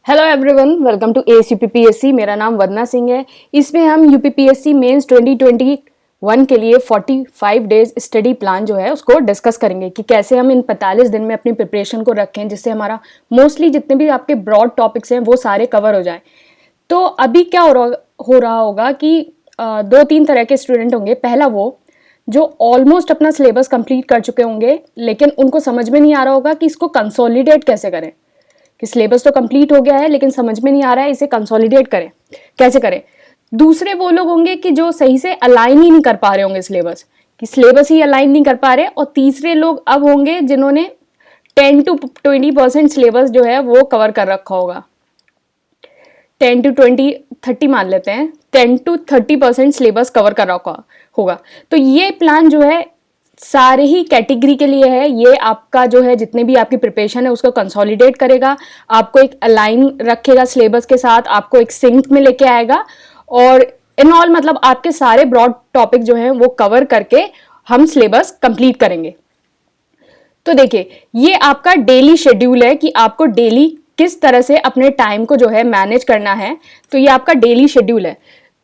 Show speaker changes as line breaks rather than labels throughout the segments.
Hello everyone, welcome to S UPPSC. मेरा नाम वदना सिंह है। इसमें हम यूपीपीएससी मेंस 2021 के लिए 45 डेज स्टडी प्लान जो है उसको डिस्कस करेंगे कि कैसे हम इन 45 दिन में अपनी प्रिपरेशन को रखें जिससे हमारा मोस्टली जितने भी आपके ब्रॉड टॉपिक्स हैं वो सारे कवर हो जाएं। तो अभी क्या हो रहा होगा कि दो तीन तरह के स्टूडेंट होंगे। पहला वो जो ऑलमोस्ट अपना सिलेबस कंप्लीट कर चुके होंगे लेकिन उनको समझ में नहीं आ रहा होगा कि इसको कंसोलिडेट कैसे करें, कि सिलेबस तो कंप्लीट हो गया है लेकिन समझ में नहीं आ रहा है इसे कंसोलिडेट करें, कैसे करें। दूसरे वो लोग होंगे कि जो सही से अलाइन ही नहीं कर पा रहे होंगे सिलेबस, कि सिलेबस ही अलाइन नहीं कर पा रहे। और तीसरे लोग अब होंगे जिन्होंने 10 to 20% सिलेबस जो है वो कवर कर रखा होगा। 10 to 20 30 मान लेते हैं, 10 to 30% सिलेबस कवर कर रखा होगा। तो ये प्लान जो है सारे ही कैटेगरी के लिए है। ये आपका जो है जितने भी आपकी प्रिपरेशन है उसको कंसोलिडेट करेगा, आपको एक अलाइन रखेगा सिलेबस के साथ, आपको एक सिंक में लेके आएगा और इन ऑल मतलब आपके सारे ब्रॉड टॉपिक जो हैं वो कवर करके हम सिलेबस कंप्लीट करेंगे। तो देखिए, ये आपका डेली शेड्यूल है कि आपको डेली किस तरह से अपने टाइम को जो है मैनेज करना है। तो ये आपका डेली शेड्यूल है।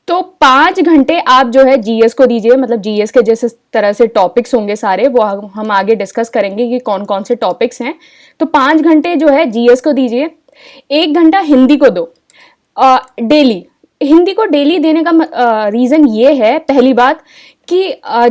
तो 5 घंटे आप जो है जीएस को दीजिए, मतलब जीएस के जैसे तरह से टॉपिक्स होंगे सारे, वो हम आगे डिस्कस करेंगे कि कौन कौन से टॉपिक्स हैं। तो 5 घंटे जो है जीएस को दीजिए, 1 घंटा हिंदी को दो डेली। हिंदी को डेली देने का रीज़न ये है, पहली बात कि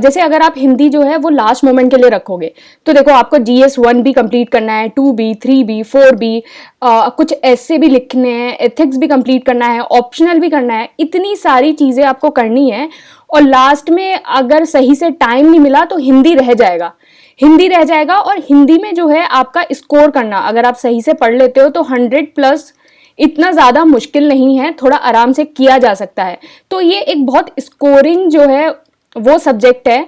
जैसे अगर आप हिंदी जो है वो लास्ट मोमेंट के लिए रखोगे तो देखो आपको जीएस 1 भी कंप्लीट करना है, 2B 3B 4B, कुछ ऐसे भी लिखने हैं, एथिक्स भी कंप्लीट करना है, ऑप्शनल भी करना है, इतनी सारी चीज़ें आपको करनी है। और लास्ट में अगर सही से टाइम नहीं मिला तो हिंदी रह जाएगा, हिंदी रह जाएगा। और हिंदी में जो है आपका स्कोर करना, अगर आप सही से पढ़ लेते हो तो 100+ इतना ज़्यादा मुश्किल नहीं है, थोड़ा आराम से किया जा सकता है। तो ये एक बहुत स्कोरिंग जो है वो सब्जेक्ट है,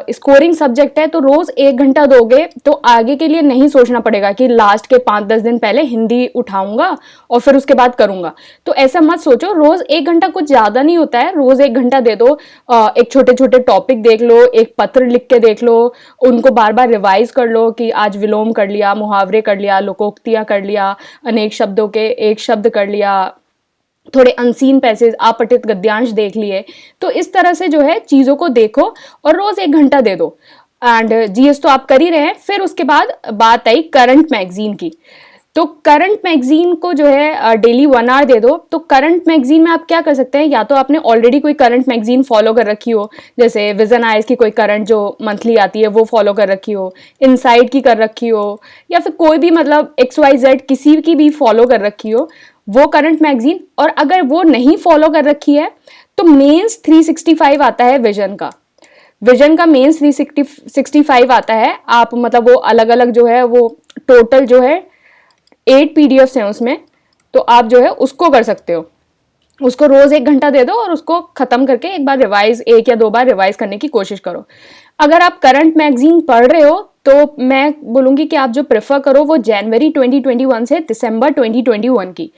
स्कोरिंग सब्जेक्ट है। तो रोज 1 घंटा दोगे तो आगे के लिए नहीं सोचना पड़ेगा कि लास्ट के 5-10 दिन पहले हिंदी उठाऊंगा और फिर उसके बाद करूंगा। तो ऐसा मत सोचो, रोज 1 घंटा कुछ ज्यादा नहीं होता है, रोज 1 घंटा दे दो। एक छोटे छोटे टॉपिक देख लो, एक पत्र लिख के देख लो, उनको बार बार रिवाइज कर लो कि आज विलोम कर लिया, मुहावरे कर लिया, लोकोक्तियां कर लिया, अनेक शब्दों के एक शब्द कर लिया, थोड़े अनसीन पैसेज, अपठित गद्यांश देख लिए। तो इस तरह से जो है चीज़ों को देखो और रोज 1 घंटा दे दो। एंड जीएस तो आप कर ही रहे हैं। फिर उसके बाद बात आई करंट मैगजीन की। तो करंट मैगजीन को जो है डेली 1 आवर दे दो। तो करंट मैगजीन में आप क्या कर सकते हैं, या तो आपने ऑलरेडी कोई करंट मैगजीन फॉलो कर रखी हो, जैसे विजन आइज की कोई करंट जो मंथली आती है वो फॉलो कर रखी हो, इनसाइट की कर रखी हो, या फिर कोई भी मतलब XYZ किसी की भी फॉलो कर रखी हो वो करंट मैगजीन। और अगर वो नहीं फॉलो कर रखी है तो मेंस 365 आता है विजन का, विजन का मेंस 365 आता है। आप मतलब वो अलग अलग जो है वो टोटल जो है 8 PDFs हैं उसमें, तो आप जो है उसको कर सकते हो। उसको रोज 1 घंटा दे दो और उसको खत्म करके एक बार रिवाइज, 1 या 2 बार रिवाइज करने की कोशिश करो। अगर आप करंट मैगजीन पढ़ रहे हो तो मैं बोलूंगी कि आप जो प्रेफर करो वो जनवरी 2021 से दिसंबर 2021 की,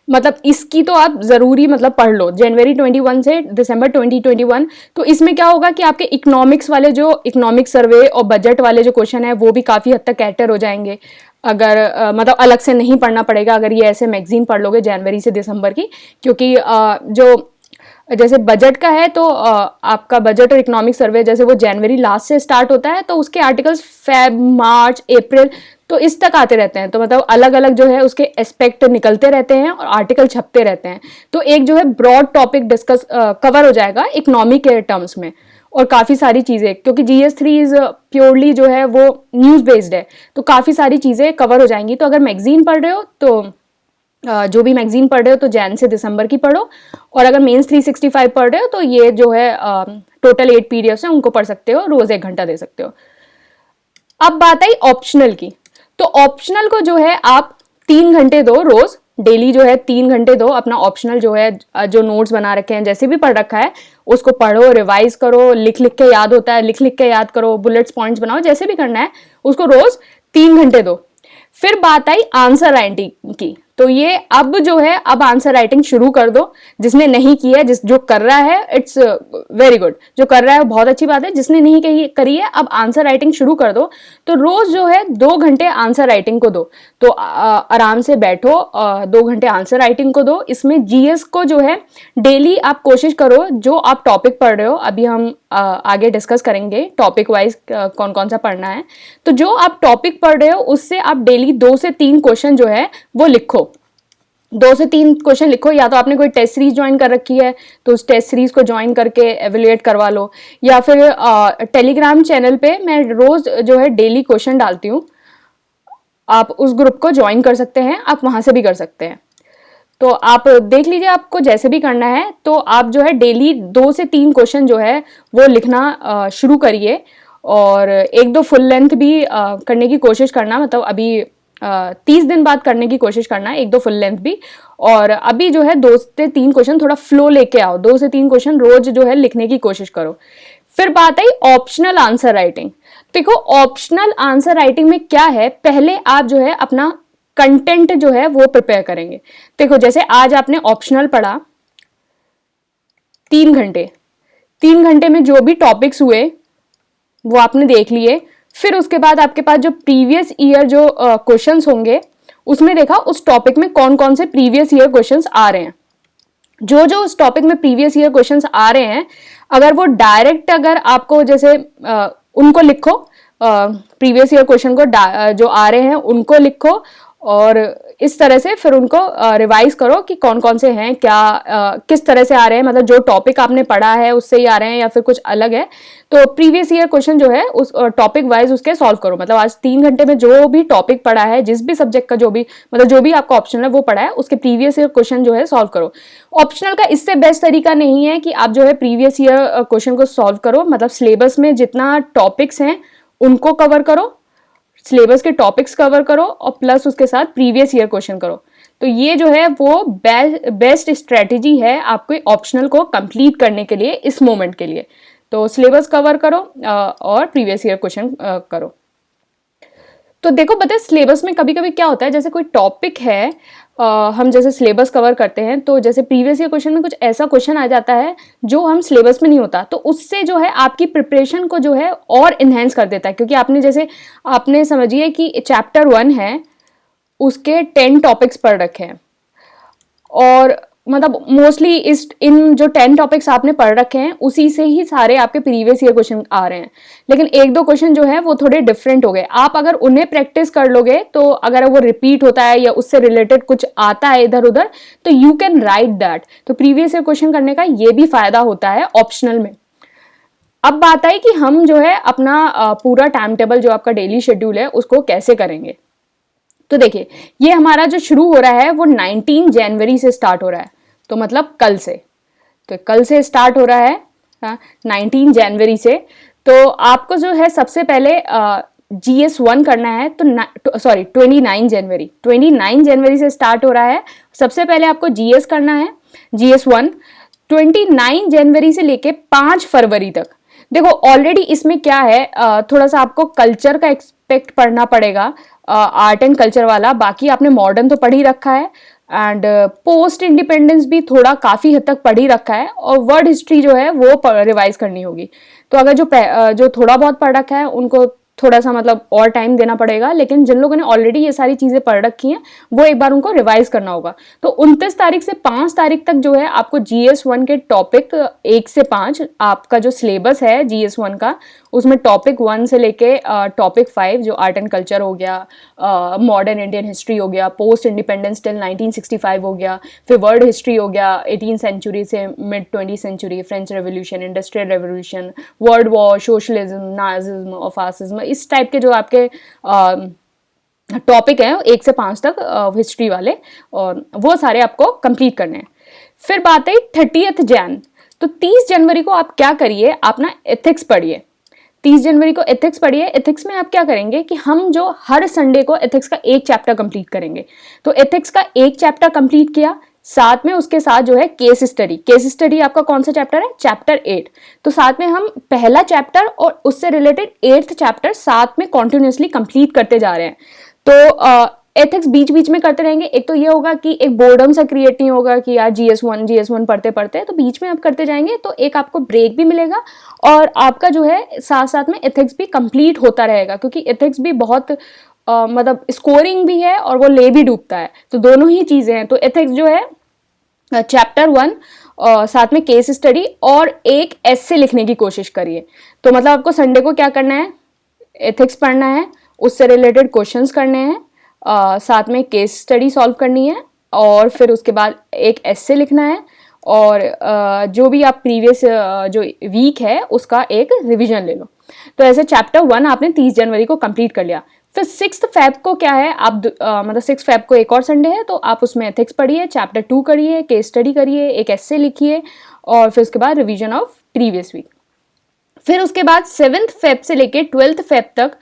मतलब इसकी तो आप जरूरी मतलब पढ़ लो, जनवरी 21 से दिसंबर 2021। तो इसमें क्या होगा कि आपके इकोनॉमिक्स वाले जो इकोनॉमिक सर्वे और बजट वाले जो क्वेश्चन है वो भी काफी हद तक कैटर हो जाएंगे। अगर मतलब अलग से नहीं पढ़ना पड़ेगा अगर ये ऐसे मैगजीन पढ़ लोगे जनवरी से दिसंबर की, क्योंकि जो जैसे बजट का है तो आपका बजट और इकोनॉमिक सर्वे जैसे वो जनवरी लास्ट से स्टार्ट होता है, तो उसके आर्टिकल्स फेब, मार्च, अप्रैल तो इस तक आते रहते हैं। तो मतलब अलग अलग जो है उसके एस्पेक्ट निकलते रहते हैं और आर्टिकल छपते रहते हैं। तो एक जो है ब्रॉड टॉपिक डिस्कस कवर हो जाएगा इकोनॉमी के टर्म्स में और काफ़ी सारी चीज़ें, क्योंकि GS3 इज प्योरली जो है वो न्यूज़ बेस्ड है, तो काफ़ी सारी चीज़ें कवर हो जाएंगी। तो अगर मैगजीन पढ़ रहे हो तो जो भी मैगजीन पढ़ रहे हो तो जैन से दिसंबर की पढ़ो, और अगर मेंस 365 पढ़ रहे हो तो ये जो है टोटल 8 PDFs हैं उनको पढ़ सकते हो, रोज 1 घंटा दे सकते हो। अब बात आई ऑप्शनल की। तो ऑप्शनल को जो है आप 3 घंटे दो रोज, डेली जो है 3 घंटे दो अपना ऑप्शनल जो है, जो नोट्स बना रखे हैं जैसे भी पढ़ रखा है उसको पढ़ो, रिवाइज करो, लिख लिख के याद होता है लिख लिख के याद करो, बुलेट्स पॉइंट्स बनाओ, जैसे भी करना है उसको रोज 3 घंटे दो। फिर बात आई आंसर राइटिंग की। तो तो ये अब जो है, अब आंसर राइटिंग शुरू कर दो। जिसने नहीं की है, जो कर रहा है, इट्स वेरी गुड। जो कर रहा है बहुत अच्छी बात है। जिसने नहीं करी है, अब आंसर राइटिंग शुरू कर दो। तो रोज जो है 2 घंटे आंसर राइटिंग को दो। तो आराम से बैठो, 2 घंटे आंसर राइटिंग को दो। इसमें जीएस को जो है डेली आप कोशिश करो, जो आप टॉपिक पढ़ रहे हो, अभी हम आगे डिस्कस करेंगे टॉपिक वाइज कौन कौन सा पढ़ना है। तो जो आप टॉपिक पढ़ रहे हो उससे आप डेली 2 से 3 क्वेश्चन जो है वो लिखो। 2 से 3 क्वेश्चन लिखो। या तो आपने कोई टेस्ट सीरीज ज्वाइन कर रखी है तो उस टेस्ट सीरीज को ज्वाइन करके एवेल्युएट करवा लो, या फिर टेलीग्राम चैनल पे मैं रोज जो है डेली क्वेश्चन डालती हूँ, आप उस ग्रुप को ज्वाइन कर सकते हैं, आप वहां से भी कर सकते हैं। तो आप देख लीजिए आपको जैसे भी करना है। तो आप जो है डेली 2 से 3 क्वेश्चन जो है वो लिखना शुरू करिए, और 1-2 फुल लेंथ भी करने की कोशिश करना। मतलब अभी 30 दिन बाद करने की कोशिश करना है, 1-2 फुल लेंथ भी। और अभी जो है 2 से 3 क्वेश्चन थोड़ा फ्लो लेके आओ, 2 से 3 क्वेश्चन रोज जो है लिखने की कोशिश करो। फिर बात आई ऑप्शनल आंसर राइटिंग। देखो ऑप्शनल आंसर राइटिंग में क्या है, पहले आप जो है अपना कंटेंट जो है वो प्रिपेयर करेंगे। देखो जैसे आज आपने ऑप्शनल पढ़ा 3 घंटे, 3 घंटे में जो भी टॉपिक्स हुए वो आपने देख लिए। फिर उसके बाद आपके पास जो प्रीवियस ईयर जो क्वेश्चंस होंगे उसमें देखा उस टॉपिक में कौन कौन से प्रीवियस ईयर क्वेश्चंस आ रहे हैं। जो जो उस टॉपिक में प्रीवियस ईयर क्वेश्चंस आ रहे हैं, अगर वो डायरेक्ट अगर आपको जैसे उनको लिखो, प्रीवियस ईयर क्वेश्चन को जो आ रहे हैं उनको लिखो, और इस तरह से फिर उनको रिवाइज करो कि कौन कौन से हैं, क्या किस तरह से आ रहे हैं, मतलब जो टॉपिक आपने पढ़ा है उससे ही आ रहे हैं या फिर कुछ अलग है। तो प्रीवियस ईयर क्वेश्चन जो है उस टॉपिक वाइज उसके सॉल्व करो। मतलब आज 3 घंटे में जो भी टॉपिक पढ़ा है, जिस भी सब्जेक्ट का जो भी, मतलब जो भी आपका ऑप्शनल है वो पढ़ा है, उसके प्रीवियस ईयर क्वेश्चन जो है सॉल्व करो। ऑप्शनल का इससे बेस्ट तरीका नहीं है कि आप जो है प्रीवियस ईयर क्वेश्चन को सॉल्व करो। मतलब सिलेबस में जितना टॉपिक्स हैं उनको कवर करो, सिलेबस के टॉपिक्स कवर करो, और प्लस उसके साथ प्रीवियस ईयर क्वेश्चन करो। तो ये जो है वो बेस्ट स्ट्रेटेजी है आपके ऑप्शनल को कंप्लीट करने के लिए इस मोमेंट के लिए। तो सिलेबस कवर करो और प्रीवियस ईयर क्वेश्चन करो। तो देखो पता है सिलेबस में कभी कभी क्या होता है, जैसे कोई टॉपिक है, हम जैसे सिलेबस कवर करते हैं तो जैसे प्रीवियस ईयर क्वेश्चन में कुछ ऐसा क्वेश्चन आ जाता है जो हम सिलेबस में नहीं होता, तो उससे जो है आपकी प्रिपरेशन को जो है और इन्हेंस कर देता है। क्योंकि आपने जैसे आपने समझिए कि चैप्टर 1 है, उसके 10 टॉपिक्स पढ़ रखे हैं, और मतलब मोस्टली इन जो 10 टॉपिक्स आपने पढ़ रखे हैं उसी से ही सारे आपके प्रीवियस ईयर क्वेश्चन आ रहे हैं। लेकिन 1-2 क्वेश्चन जो है वो थोड़े डिफरेंट हो गए। आप अगर उन्हें प्रैक्टिस कर लोगे तो अगर वो रिपीट होता है या उससे रिलेटेड कुछ आता है इधर उधर, तो यू कैन राइट दैट। तो प्रीवियस ईयर क्वेश्चन करने का ये भी फायदा होता है ऑप्शनल में। अब बात आई कि हम जो है अपना पूरा टाइम टेबल जो आपका डेली शेड्यूल है उसको कैसे करेंगे। तो देखिए ये हमारा जो शुरू हो रहा है वो 19 जनवरी से स्टार्ट हो रहा है, तो मतलब कल से। तो कल से स्टार्ट हो रहा है 19 जनवरी से। तो आपको जो है सबसे पहले GS1 करना है। तो सॉरी 29 जनवरी से स्टार्ट हो रहा है। सबसे पहले आपको GS करना है, GS1 29 जनवरी से लेके 5 फरवरी तक। देखो ऑलरेडी इसमें क्या है, थोड़ा सा आपको कल्चर का एक्सपेक्ट पढ़ना पड़ेगा, आर्ट एंड कल्चर वाला। बाकी आपने मॉडर्न तो पढ़ ही रखा है, एंड पोस्ट इंडिपेंडेंस भी थोड़ा काफी हद तक पढ़ ही रखा है, और वर्ड हिस्ट्री जो है वो रिवाइज करनी होगी। तो अगर जो थोड़ा बहुत पढ़ रखा है उनको थोड़ा सा मतलब और टाइम देना पड़ेगा, लेकिन जिन लोगों ने ऑलरेडी ये सारी चीजें पढ़ रखी हैं वो एक बार उनको रिवाइज करना होगा। तो 29 तारीख से 5 तारीख तक जो है आपको GS1 के टॉपिक 1 से 5 आपका जो सिलेबस है GS1 का, उसमें टॉपिक 1 से लेके टॉपिक 5 जो आर्ट एंड कल्चर हो गया, मॉडर्न इंडियन हिस्ट्री हो गया, पोस्ट इंडिपेंडेंस टिल 1965 हो गया, फिर वर्ल्ड हिस्ट्री हो गया 18th सेंचुरी से mid 20th century, French revolution, industrial revolution, world war, socialism, nazism और फासिज्म, इस टाइप के जो आपके टॉपिक हैं 1 से 5 तक हिस्ट्री वाले, और वो सारे आपको कंप्लीट करने हैं। फिर बात है 30th जैन। तो 30 जनवरी को आप क्या करिए, आप ना एथिक्स पढ़िए। 30 जनवरी को एथिक्स पढ़िए। एथिक्स में आप क्या करेंगे कि हम जो हर संडे को एथिक्स का एक चैप्टर कंप्लीट करेंगे। तो एथिक्स का एक चैप्टर कंप्लीट किया, साथ में उसके साथ जो है केस स्टडी। केस स्टडी आपका कौन सा चैप्टर है, चैप्टर 8। तो साथ में हम पहला चैप्टर और उससे रिलेटेड 8th चैप्टर साथ में कॉन्टिन्यूसली कंप्लीट करते जा रहे हैं। तो एथिक्स बीच बीच में करते रहेंगे। एक तो ये होगा कि एक बोर्डम सा क्रिएट नहीं होगा कि यार GS1 पढ़ते पढ़ते, तो बीच में आप करते जाएंगे तो एक आपको ब्रेक भी मिलेगा और आपका जो है साथ साथ में एथिक्स भी कंप्लीट होता रहेगा, क्योंकि एथिक्स भी बहुत मतलब स्कोरिंग भी है और वो ले भी डूबता है, तो दोनों ही चीज़ें हैं। तो एथिक्स जो है चैप्टर 1 साथ में केस स्टडी और एक एस्से लिखने की कोशिश करिए। तो मतलब आपको संडे को क्या करना है, एथिक्स पढ़ना है, उससे रिलेटेड क्वेश्चंस करने हैं, साथ में केस स्टडी सॉल्व करनी है और फिर उसके बाद एक एस्से लिखना है और जो भी आप प्रीवियस जो वीक है उसका एक रिवीजन ले लो। तो ऐसे चैप्टर 1 आपने 30 जनवरी को कंप्लीट कर लिया। फिर 6 फेब को क्या है, आप मतलब 6 फेब को एक और संडे है, तो आप उसमें एथिक्स पढ़िए, चैप्टर 2 करिए, केस स्टडी करिए, एक एस्से लिखिए और फिर उसके बाद रिवीजन ऑफ प्रीवियस वीक। फिर उसके बाद 7 फेब से लेके 12 फेब तक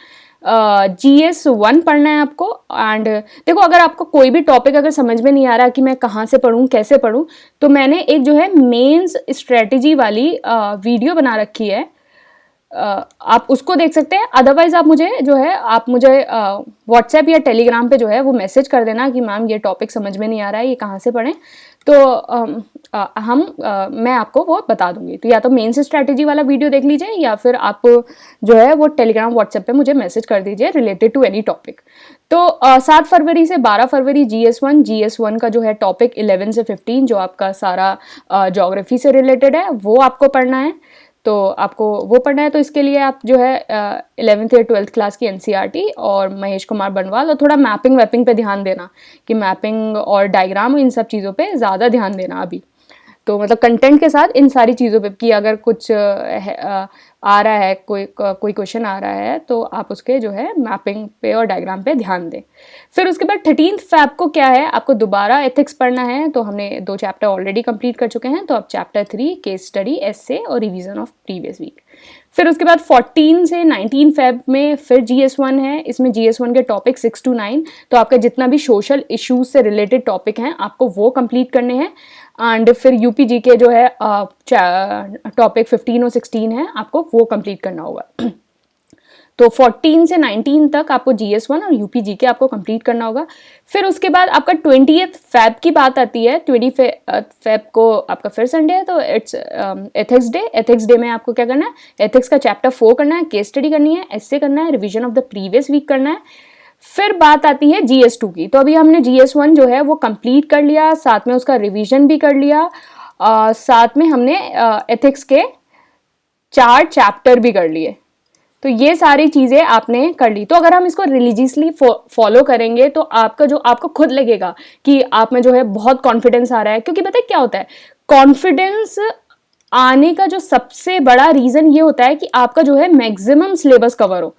GS1 पढ़ना है आपको। एंड देखो, अगर आपको कोई भी टॉपिक अगर समझ में नहीं आ रहा कि मैं कहाँ से पढ़ूँ, कैसे पढ़ूँ, तो मैंने एक जो है मेंस स्ट्रेटजी वाली वीडियो बना रखी है, आप उसको देख सकते हैं। अदरवाइज आप मुझे व्हाट्सएप या टेलीग्राम पे जो है वो मैसेज कर देना कि मैम ये टॉपिक समझ में नहीं आ रहा है, ये कहाँ से पढ़ें, तो मैं आपको वो बता दूंगी। तो या तो मेंस स्ट्रैटेजी वाला वीडियो देख लीजिए या फिर आप जो है वो टेलीग्राम व्हाट्सएप पे मुझे मैसेज कर दीजिए रिलेटेड टू एनी टॉपिक। तो 7 फरवरी से 12 फरवरी GS1 का जो है टॉपिक 11 से 15 जो आपका सारा ज्योग्राफी से रिलेटेड है वो आपको पढ़ना है। तो आपको वो पढ़ना है, तो इसके लिए आप जो है 11th या 12th क्लास की NCERT और महेश कुमार बनवाल और थोड़ा मैपिंग वैपिंग पे ध्यान देना कि मैपिंग और डायग्राम इन सब चीज़ों पे ज़्यादा ध्यान देना अभी। तो मतलब कंटेंट के साथ इन सारी चीज़ों पे कि अगर कुछ आ रहा है, कोई क्वेश्चन आ रहा है तो आप उसके जो है मैपिंग पे और डायग्राम पे ध्यान दें। फिर उसके बाद 13th फेब को क्या है, आपको दोबारा एथिक्स पढ़ना है। तो हमने 2 चैप्टर ऑलरेडी कंप्लीट कर चुके हैं, तो अब चैप्टर 3 केस स्टडी, एस्से और रिवीजन ऑफ प्रीवियस वीक। फिर उसके बाद 14 से 19 फेब में फिर GS1 है। इसमें GS1 के टॉपिक 6 to 9, तो आपका जितना भी सोशल इश्यूज से रिलेटेड टॉपिक हैं आपको वो कंप्लीट करने हैं। एंड फिर UPG के जो है टॉपिक 15 और 16 है, आपको वो कंप्लीट करना होगा। तो 14 से 19 तक आपको GS1 और UPG के आपको कंप्लीट करना होगा। फिर उसके बाद आपका 20th फेब की बात आती है। 20 फेब को आपका फिर संडे है, तो it's ethics day. Ethics day में आपको क्या करना है, एथिक्स का चैप्टर 4 करना है, केस स्टडी करनी है, एस्से करना है, revision of the previous week करना है। फिर बात आती है GS2 की। तो अभी हमने GS1 जो है वो कंप्लीट कर लिया, साथ में उसका रिवीजन भी कर लिया, साथ में हमने एथिक्स के 4 चैप्टर भी कर लिए। तो ये सारी चीज़ें आपने कर ली। तो अगर हम इसको रिलीजियसली फॉलो करेंगे तो आपको खुद लगेगा कि आप में जो है बहुत कॉन्फिडेंस आ रहा है। क्योंकि पता है क्या होता है, कॉन्फिडेंस आने का जो सबसे बड़ा रीज़न ये होता है कि आपका जो है मैक्सिमम सिलेबस कवर हो।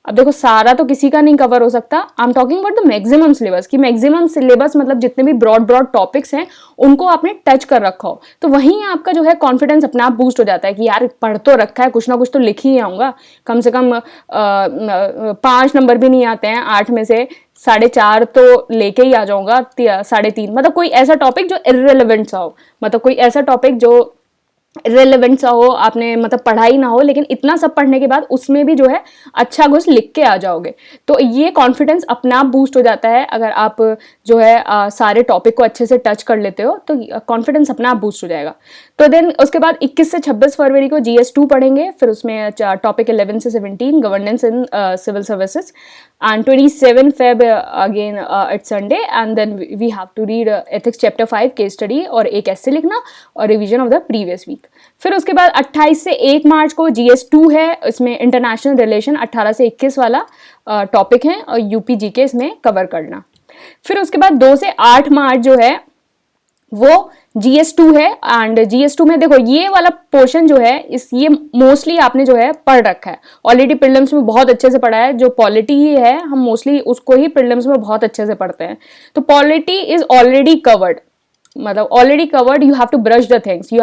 अब देखो, सारा तो किसी का नहीं कवर हो सकता। I am talking about the maximum syllabus, कि मैक्सिमम सिलेबस मतलब जितने भी ब्रॉड टॉपिक्स हैं उनको आपने टच कर रखा हो, तो वहीं आपका जो है कॉन्फिडेंस अपने आप बूस्ट हो जाता है कि यार पढ़ तो रखा है, कुछ ना कुछ तो लिख ही आऊँगा। कम से कम 5 नंबर भी नहीं आते हैं, 8 में से 4.5 तो लेके ही आ जाऊँगा, 3.5। मतलब कोई ऐसा टॉपिक जो इर्रेलेवेंट सा हो, मतलब कोई ऐसा टॉपिक जो रिलेवेंट सा हो, आपने मतलब पढ़ाई ना हो, लेकिन इतना सब पढ़ने के बाद उसमें भी जो है अच्छा कुछ लिख के आ जाओगे। तो ये कॉन्फिडेंस अपने आप बूस्ट हो जाता है अगर आप जो है सारे टॉपिक को अच्छे से टच कर लेते हो, तो कॉन्फिडेंस अपने आप बूस्ट हो जाएगा। तो देन उसके बाद 21 से 26 फरवरी को GS2 पढ़ेंगे। फिर उसमें टॉपिक 11 से 17 governance in civil services. And 27 Feb again it's Sunday, and then we have to read ethics chapter 5 case study और एक एस्से लिखना और revision of the previous week. फिर उसके बाद 28 से 1 मार्च को GS2 है। इसमें इंटरनेशनल रिलेशन 18 से 21 वाला टॉपिक है और UPG के इसमें कवर करना। फिर उसके बाद 2 से 8 मार्च जो है वो GS2 है। एंड GS2 में देखो ये वाला पोर्शन जो है ये मोस्टली आपने जो है पढ़ रखा है ऑलरेडी, प्रीलिम्स में बहुत अच्छे से पढ़ा है। जो पॉलिटी ही है हम मोस्टली उसको ही प्रीलिम्स में बहुत अच्छे से पढ़ते हैं। तो पॉलिटी इज ऑलरेडी कवर्ड, मतलब already covered. You have to brush the things,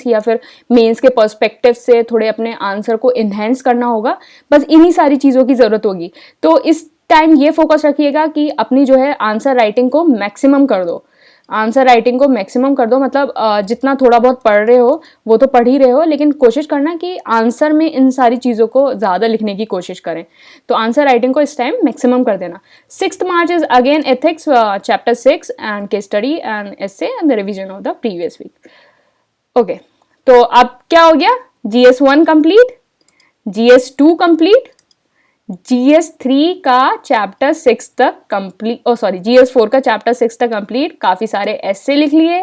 या फिर मेंस के पर्सपेक्टिव से थोड़े अपने आंसर को इन्हेंस करना होगा। बस इन्हीं सारी चीज़ों की ज़रूरत होगी। तो इस टाइम ये फोकस रखिएगा कि अपनी जो है आंसर राइटिंग को मैक्सिमम कर दो। आंसर राइटिंग को मैक्सिमम कर दो, मतलब जितना थोड़ा बहुत पढ़ रहे हो वो तो पढ़ ही रहे हो, लेकिन कोशिश करना कि आंसर में इन सारी चीज़ों को ज़्यादा लिखने की कोशिश करें। तो आंसर राइटिंग को इस टाइम मैक्सिमम कर देना। 6th March is again ethics chapter 6 and case study and essay and the revision of the previous week. Okay, तो अब क्या हो गया, GS1 complete, GS2 complete, GS3 का चैप्टर 6 तक कंप्लीट, GS4 का चैप्टर 6 तक कंप्लीट। काफी सारे ऐसे लिख लिए,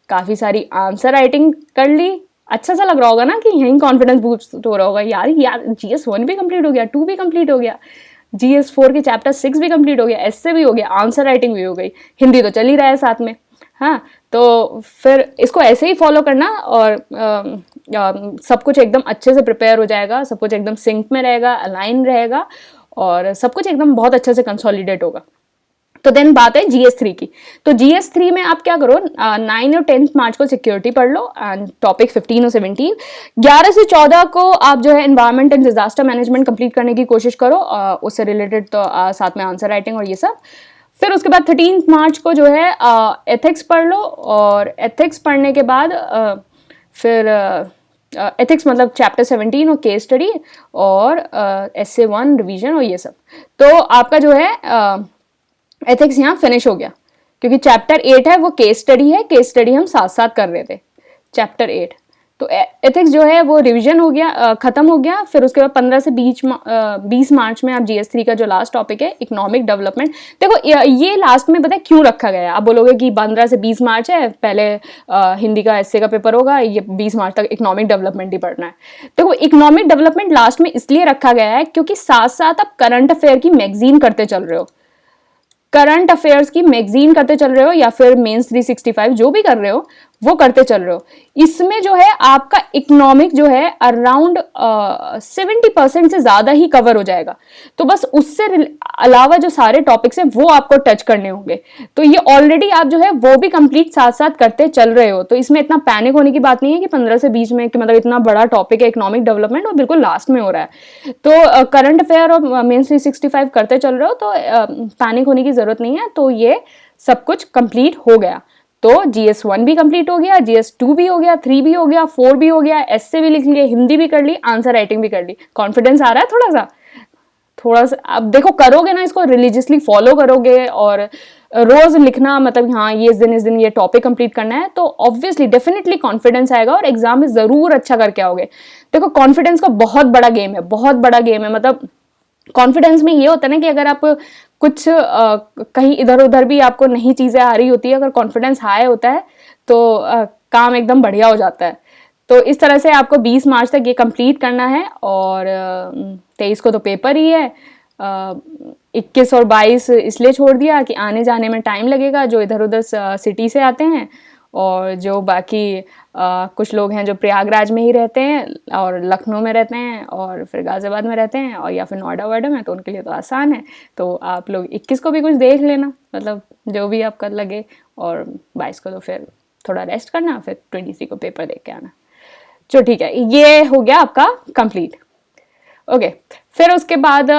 काफी सारी आंसर राइटिंग कर ली। अच्छा सा लग रहा होगा ना कि यहीं कॉन्फिडेंस बूस्ट हो रहा होगा, यार GS1 भी कंप्लीट हो गया, 2 भी कंप्लीट हो गया, GS4 के चैप्टर 6 भी कंप्लीट हो गया, ऐसे भी हो गया, आंसर राइटिंग भी हो गई, हिंदी तो चल ही रहा है साथ में। हाँ, तो फिर इसको ऐसे ही फॉलो करना और सब कुछ एकदम अच्छे से प्रिपेयर हो जाएगा, सब कुछ एकदम सिंक में रहेगा, अलाइन रहेगा और सब कुछ एकदम बहुत अच्छे से कंसोलिडेट होगा। तो देन बात है GS3 की। तो GS3 में आप क्या करो, 9 और 10 मार्च को सिक्योरिटी पढ़ लो एंड टॉपिक 15 और 17। 11 से 14 को आप जो है environment and disaster management complete करने की कोशिश करो, उससे रिलेटेड तो साथ में आंसर राइटिंग और ये सब। फिर उसके बाद 13 मार्च को जो है एथिक्स पढ़ लो, और एथिक्स पढ़ने के बाद फिर एथिक्स मतलब चैप्टर 17 और केस स्टडी और essay 1 रिवीजन और ये सब। तो आपका जो है एथिक्स यहाँ फिनिश हो गया, क्योंकि चैप्टर 8 है वो केस स्टडी है, केस स्टडी हम साथ साथ कर रहे थे चैप्टर 8। तो एथिक्स जो है वो रिवीजन हो गया, खत्म हो गया। फिर उसके बाद 15 से 20 मार्च में आप GS3 का जो लास्ट टॉपिक है इकोनॉमिक डेवलपमेंट। देखो ये लास्ट में पता है क्यों रखा गया है, आप बोलोगे कि 15 से 20 मार्च है, पहले हिंदी का एस्से का पेपर होगा, ये 20 मार्च तक इकोनॉमिक डेवलपमेंट ही पढ़ना है। देखो इकोनॉमिक डेवलपमेंट लास्ट में इसलिए रखा गया है क्योंकि साथ साथ आप करंट अफेयर की मैगजीन करते चल रहे हो, करंट अफेयर्स की मैगजीन करते चल रहे हो या फिर मेंस 365 जो भी कर रहे हो वो करते चल रहे हो। इसमें जो है आपका इकोनॉमिक जो है अराउंड 70% से ज्यादा ही कवर हो जाएगा। तो बस उससे अलावा जो सारे टॉपिक्स हैं वो आपको टच करने होंगे। तो ये ऑलरेडी आप जो है वो भी कंप्लीट साथ साथ करते चल रहे हो, तो इसमें इतना पैनिक होने की बात नहीं है कि 15 से 20 में कि मतलब इतना बड़ा टॉपिक है इकोनॉमिक डेवलपमेंट और बिल्कुल लास्ट में हो रहा है। तो करंट अफेयर और मेंस 365 करते चल रहे हो तो पैनिक होने की जरूरत नहीं है। तो ये सब कुछ कंप्लीट हो गया। तो GS1 भी कंप्लीट हो गया, GS2 भी हो गया, 3 भी हो गया, 4 भी हो गया, एस्से भी लिख लिए, हिंदी भी कर ली, आंसर राइटिंग भी कर ली। कॉन्फिडेंस आ रहा है थोड़ा सा। अब देखो करोगे ना, इसको रिलीजियसली फॉलो करोगे और रोज लिखना, मतलब हाँ ये इस दिन ये टॉपिक कंप्लीट करना है, तो ऑब्वियसली डेफिनेटली कॉन्फिडेंस आएगा और एग्जाम में जरूर अच्छा करके आओगे। देखो कॉन्फिडेंस का बहुत बड़ा गेम है, बहुत बड़ा गेम है। मतलब कॉन्फिडेंस में ये होता है ना कि अगर आप कुछ कहीं इधर उधर भी आपको नई चीजें आ रही होती है, अगर कॉन्फिडेंस हाई होता है तो काम एकदम बढ़िया हो जाता है। तो इस तरह से आपको 20 मार्च तक ये कंप्लीट करना है और 23 को तो पेपर ही है। 21 और 22 इसलिए छोड़ दिया कि आने जाने में टाइम लगेगा जो इधर उधर सिटी से आते हैं, और जो बाकी कुछ लोग हैं जो प्रयागराज में ही रहते हैं और लखनऊ में रहते हैं और फिर गाजियाबाद में रहते हैं और या फिर नोएडा वायडा में, तो उनके लिए तो आसान है। तो आप लोग 21 को भी कुछ देख लेना, मतलब जो भी आपका लगे, और 22 को तो फिर थोड़ा रेस्ट करना, फिर 23 को पेपर देख के आना। चलो ठीक है, ये हो गया आपका कंप्लीट। ओके, फिर उसके बाद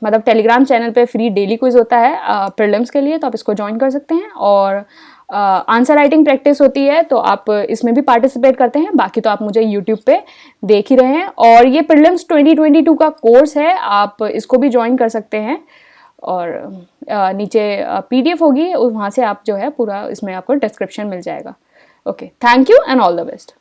मतलब टेलीग्राम चैनल पे फ्री डेली क्विज होता है प्रीलिम्स के लिए, तो आप इसको ज्वाइन कर सकते हैं। और आंसर राइटिंग प्रैक्टिस होती है तो आप इसमें भी पार्टिसिपेट करते हैं। बाकी तो आप मुझे यूट्यूब पे देख ही रहे हैं। और ये प्रीलिम्स 2022 का कोर्स है, आप इसको भी ज्वाइन कर सकते हैं। और नीचे PDF होगी, वहाँ से आप जो है पूरा इसमें आपको डिस्क्रिप्शन मिल जाएगा। Okay, thank you and all the best.